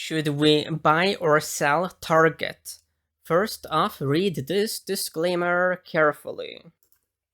Should we buy or sell Target? First off, read this disclaimer carefully.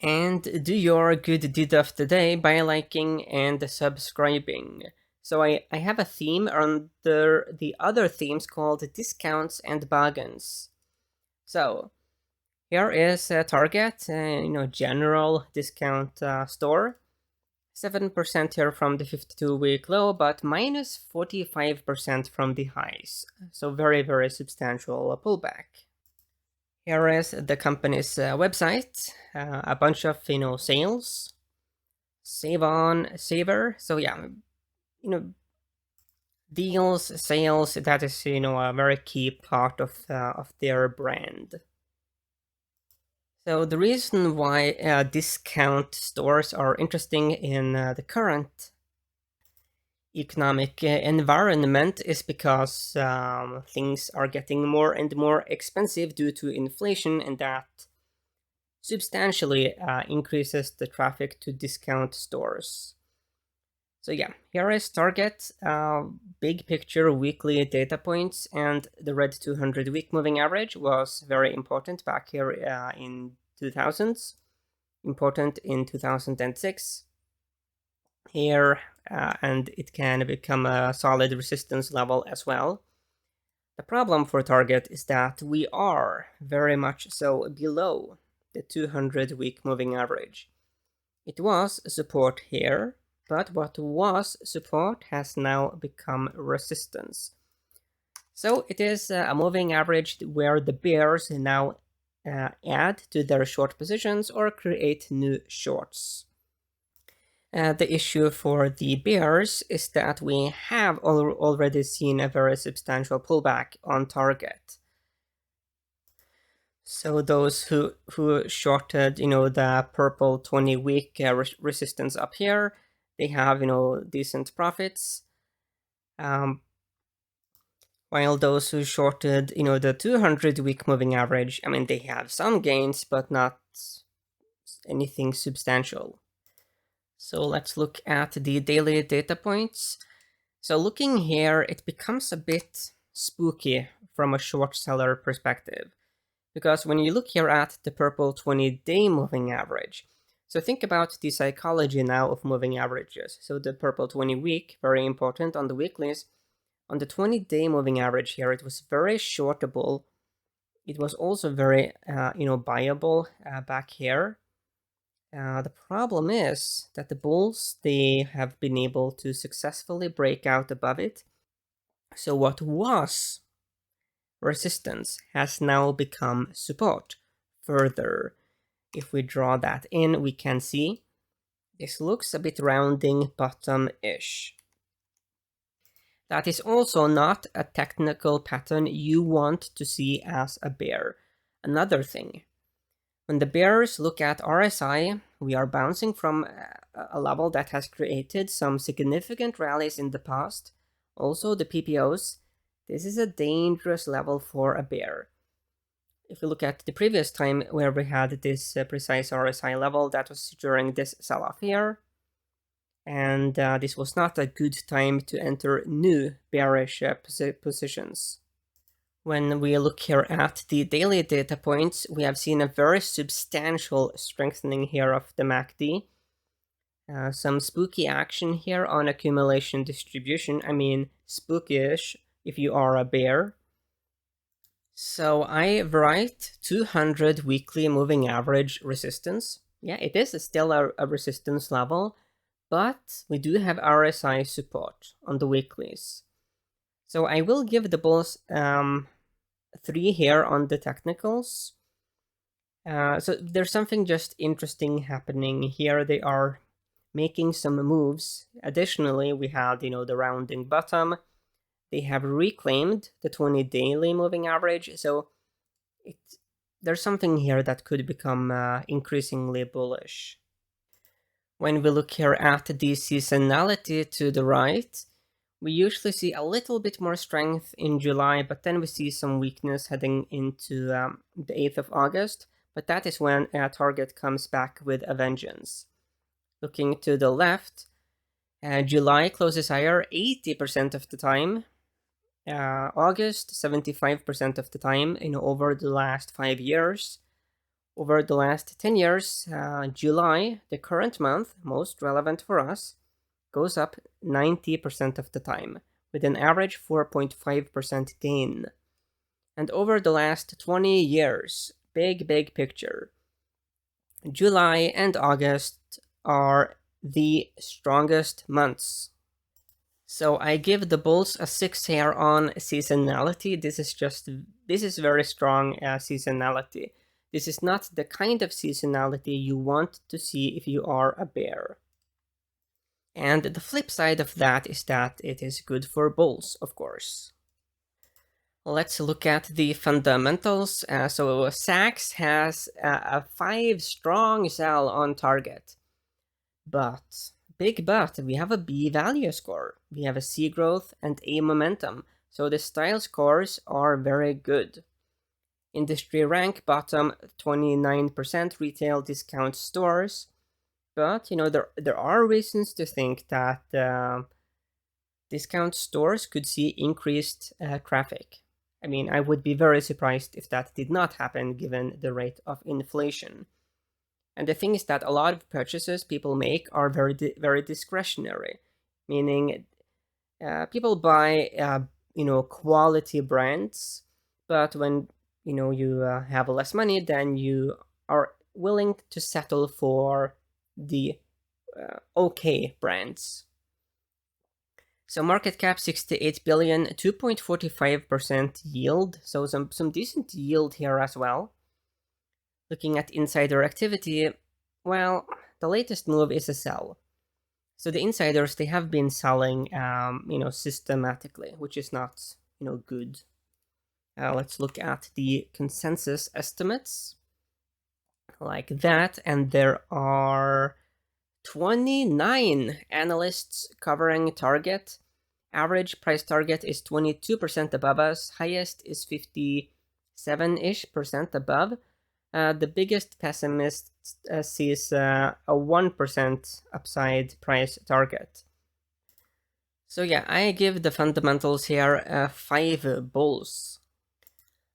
And do your good deed of the day by liking and subscribing. So I have a theme under the other themes called discounts and bargains. So here is Target, general discount store. 7% here from the 52-week low, but minus 45% from the highs. So very, very substantial pullback. Here is the company's website, a bunch of, sales, save on, saver. So yeah, deals, sales, that is, a very key part of their brand. So the reason why discount stores are interesting in the current economic environment is because things are getting more and more expensive due to inflation, and that substantially increases the traffic to discount stores. So yeah, here is Target, big picture weekly data points, and the red 200-week moving average was very important back here in 2000s, important in 2006 here, and it can become a solid resistance level as well. The problem for Target is that we are very much so below the 200-week moving average. It was support here, but what was support has now become resistance. So it is a moving average where the bears now add to their short positions or create new shorts. The issue for the bears is that we have already seen a very substantial pullback on Target. So those who shorted, the purple 20-week resistance up here, they have, decent profits. While those who shorted, the 200-week moving average, they have some gains, but not anything substantial. So let's look at the daily data points. So looking here, it becomes a bit spooky from a short seller perspective, because when you look here at the purple 20-day moving average, so think about the psychology now of moving averages. So the purple 20-week, very important on the weeklies. On the 20-day moving average here, it was very shortable. It was also very, buyable back here. The problem is that the bulls, they have been able to successfully break out above it. So what was resistance has now become support. Further, if we draw that in, we can see this looks a bit rounding bottom-ish. That is also not a technical pattern you want to see as a bear. Another thing, when the bears look at RSI, we are bouncing from a level that has created some significant rallies in the past. Also the PPOs, this is a dangerous level for a bear. If we look at the previous time where we had this precise RSI level, that was during this sell-off here. And this was not a good time to enter new bearish positions. When we look here at the daily data points, we have seen a very substantial strengthening here of the MACD. Some spooky action here on accumulation distribution. Spookish if you are a bear. So I write 200 weekly moving average resistance. Yeah, it is still a resistance level, but we do have RSI support on the weeklies. So I will give the bulls 3 here on the technicals. So there's something just interesting happening here. They are making some moves. Additionally, we had, the rounding bottom. They have reclaimed the 20 daily moving average. So there's something here that could become increasingly bullish. When we look here at the seasonality to the right, we usually see a little bit more strength in July, but then we see some weakness heading into the 8th of August. But that is when Target comes back with a vengeance. Looking to the left, July closes higher 80% of the time. August 75% of the time, over the last 5 years. Over the last 10 years, July, the current month, most relevant for us, goes up 90% of the time, with an average 4.5% gain. And over the last 20 years, big picture, July and August are the strongest months. So I give the bulls a 6 here on seasonality. This is very strong seasonality. This is not the kind of seasonality you want to see if you are a bear. And the flip side of that is that it is good for bulls, of course. Let's look at the fundamentals. So Sachs has a 5 strong sell on target. But, big but, we have a B value score. We have a C growth and A momentum. So the style scores are very good. Industry rank bottom 29% retail discount stores. But, there are reasons to think that discount stores could see increased traffic. I mean, I would be very surprised if that did not happen given the rate of inflation. And the thing is that a lot of purchases people make are very discretionary, meaning people buy quality brands, but when you have less money, then you are willing to settle for the okay brands. So market cap 68 billion, 2.45% yield, so some decent yield here as well. Looking at insider activity, well, the latest move is a sell. So the insiders, they have been selling, systematically, which is not, good. Let's look at the consensus estimates, like that, and there are 29 analysts covering target. Average price target is 22% above us. Highest is 57-ish% above. The biggest pessimist sees a 1% upside price target. So yeah, I give the fundamentals here 5 bulls.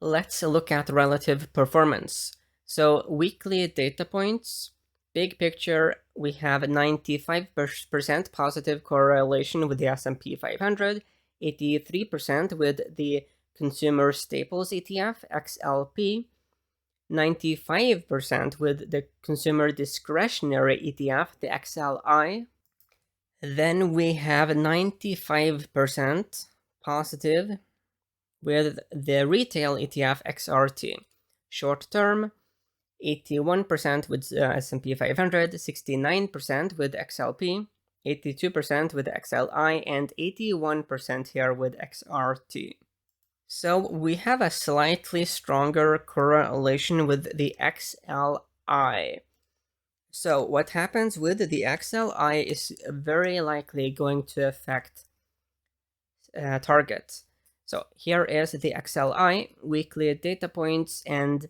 Let's look at relative performance. So weekly data points, big picture, we have 95% positive correlation with the S&P 500, 83% with the Consumer Staples ETF, XLP, 95% with the Consumer Discretionary ETF, the XLI. Then we have 95% positive with the Retail ETF, XRT. Short term, 81% with S&P 500, 69% with XLP, 82% with XLI, and 81% here with XRT. So we have a slightly stronger correlation with the XLI. So what happens with the XLI is very likely going to affect targets. So here is the XLI, weekly data points, and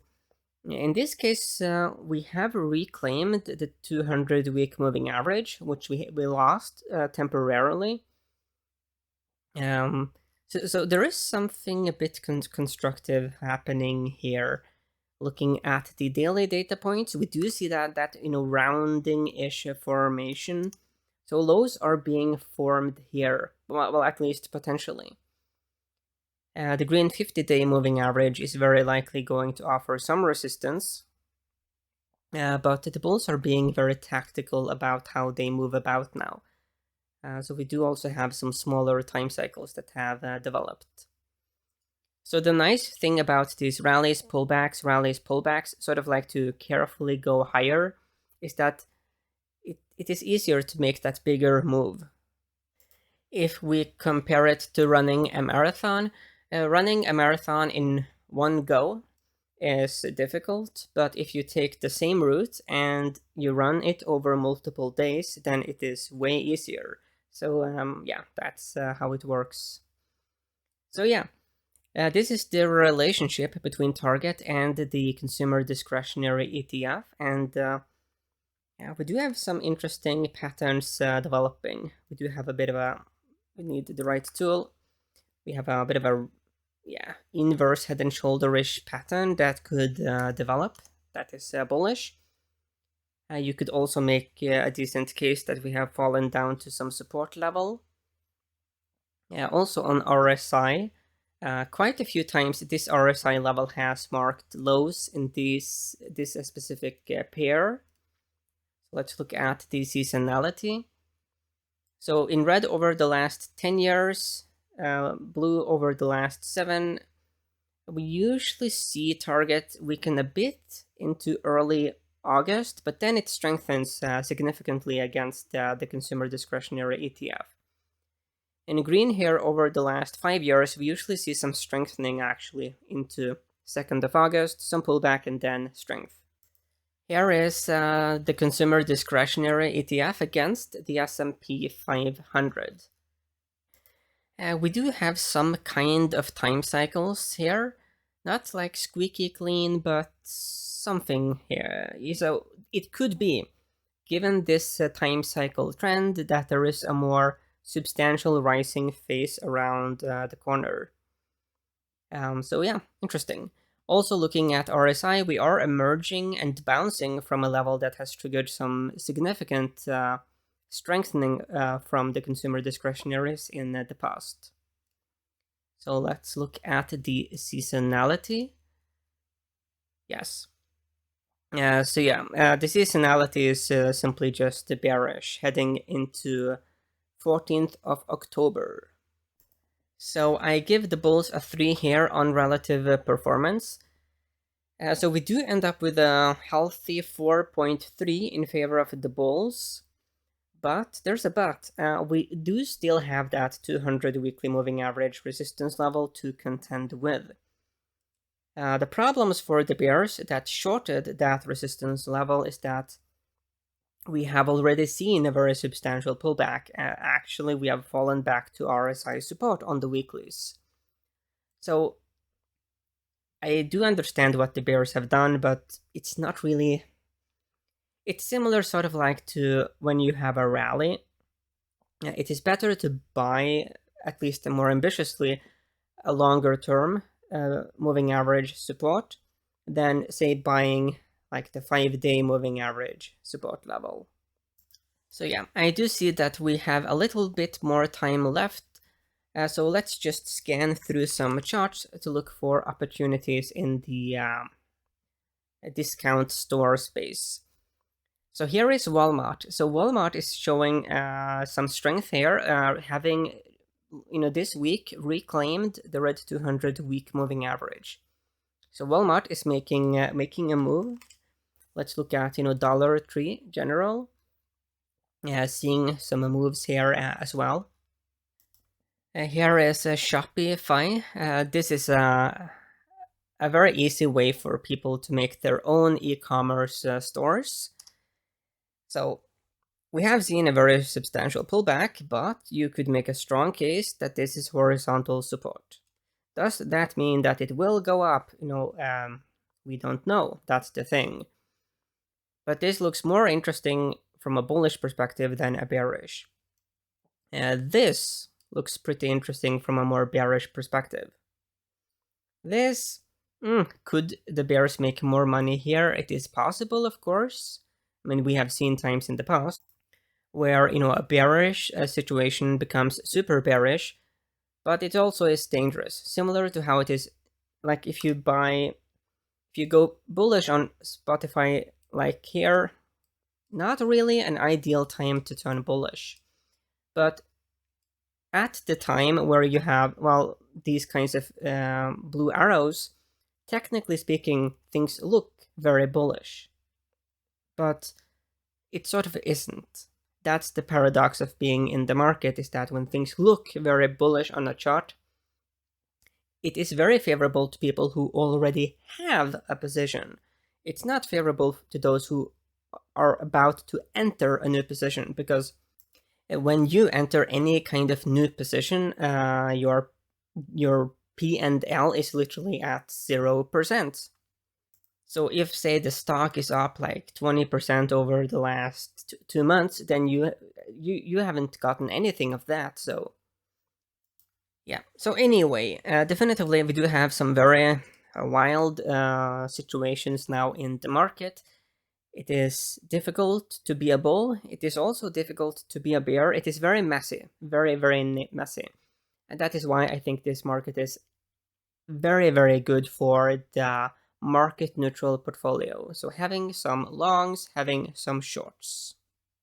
in this case, we have reclaimed the 200-week moving average, which we lost temporarily. So there is something a bit constructive happening here. Looking at the daily data points, we do see that rounding-ish formation. So lows are being formed here, well, at least potentially. The green 50-day moving average is very likely going to offer some resistance, but the bulls are being very tactical about how they move about now. So we do also have some smaller time cycles that have developed. So the nice thing about these rallies, pullbacks, sort of like to carefully go higher, is that it is easier to make that bigger move. If we compare it to running a marathon in one go is difficult, but if you take the same route and you run it over multiple days, then it is way easier. So yeah, that's how it works. So yeah, this is the relationship between target and the consumer discretionary ETF, and yeah, we do have some interesting patterns developing. We do have a bit of we need the right tool. We have a bit of a inverse head and shoulderish pattern that could develop. That is bullish. You could also make a decent case that we have fallen down to some support level. Also on RSI, quite a few times this RSI level has marked lows in this specific pair. Let's look at the seasonality. So in red over the last 10 years, blue over the last 7, we usually see target weaken a bit into early August, but then it strengthens significantly against the consumer discretionary ETF. In green here over the last 5 years, we usually see some strengthening actually into 2nd of August, some pullback and then strength. Here is the consumer discretionary ETF against the S&P 500. We do have some kind of time cycles here, not like squeaky clean, but something here. So it could be, given this time cycle trend, that there is a more substantial rising phase around the corner. So yeah, interesting. Also looking at RSI, we are emerging and bouncing from a level that has triggered some significant strengthening from the consumer discretionaries in the past. So let's look at the seasonality. Yes. The seasonality is simply just bearish, heading into 14th of October. So I give the bulls a 3 here on relative performance. So we do end up with a healthy 4.3 in favor of the bulls. But there's a but. We do still have that 200 weekly moving average resistance level to contend with. The problems for the bears that shorted that resistance level is that we have already seen a very substantial pullback. Actually, we have fallen back to RSI support on the weeklies. So I do understand what the bears have done, but it's not really... It's similar sort of like to when you have a rally. It is better to buy, at least more ambitiously, a longer term moving average support than, say, buying like the 5-day moving average support level. So yeah, I do see that we have a little bit more time left. So let's just scan through some charts to look for opportunities in the discount store space. So here is Walmart. So Walmart is showing some strength here, having this week reclaimed the red 200 week moving average. So Walmart is making a move. Let's look at Dollar Tree general. Seeing some moves here as well. Here is Shopify. This is a very easy way for people to make their own e-commerce stores. So we have seen a very substantial pullback, but you could make a strong case that this is horizontal support. Does that mean that it will go up? We don't know. That's the thing. But this looks more interesting from a bullish perspective than a bearish. This looks pretty interesting from a more bearish perspective. This, could the bears make more money here? It is possible, of course. I mean, we have seen times in the past where, a bearish situation becomes super bearish, but it also is dangerous. Similar to how it is, like if you go bullish on Spotify, like here, not really an ideal time to turn bullish. But at the time where you have, these kinds of blue arrows, technically speaking, things look very bullish. But it sort of isn't. That's the paradox of being in the market, is that when things look very bullish on a chart, it is very favorable to people who already have a position. It's not favorable to those who are about to enter a new position, because when you enter any kind of new position, your P&L is literally at 0%. So if, say, the stock is up like 20% over the last 2 months, then you haven't gotten anything of that. So Yeah. So anyway, definitively we do have some very wild situations now in the market. It is difficult to be a bull. It is also difficult to be a bear. It is very messy, very messy, and that is why I think this market is very good for the market neutral portfolio. So having some longs, having some shorts.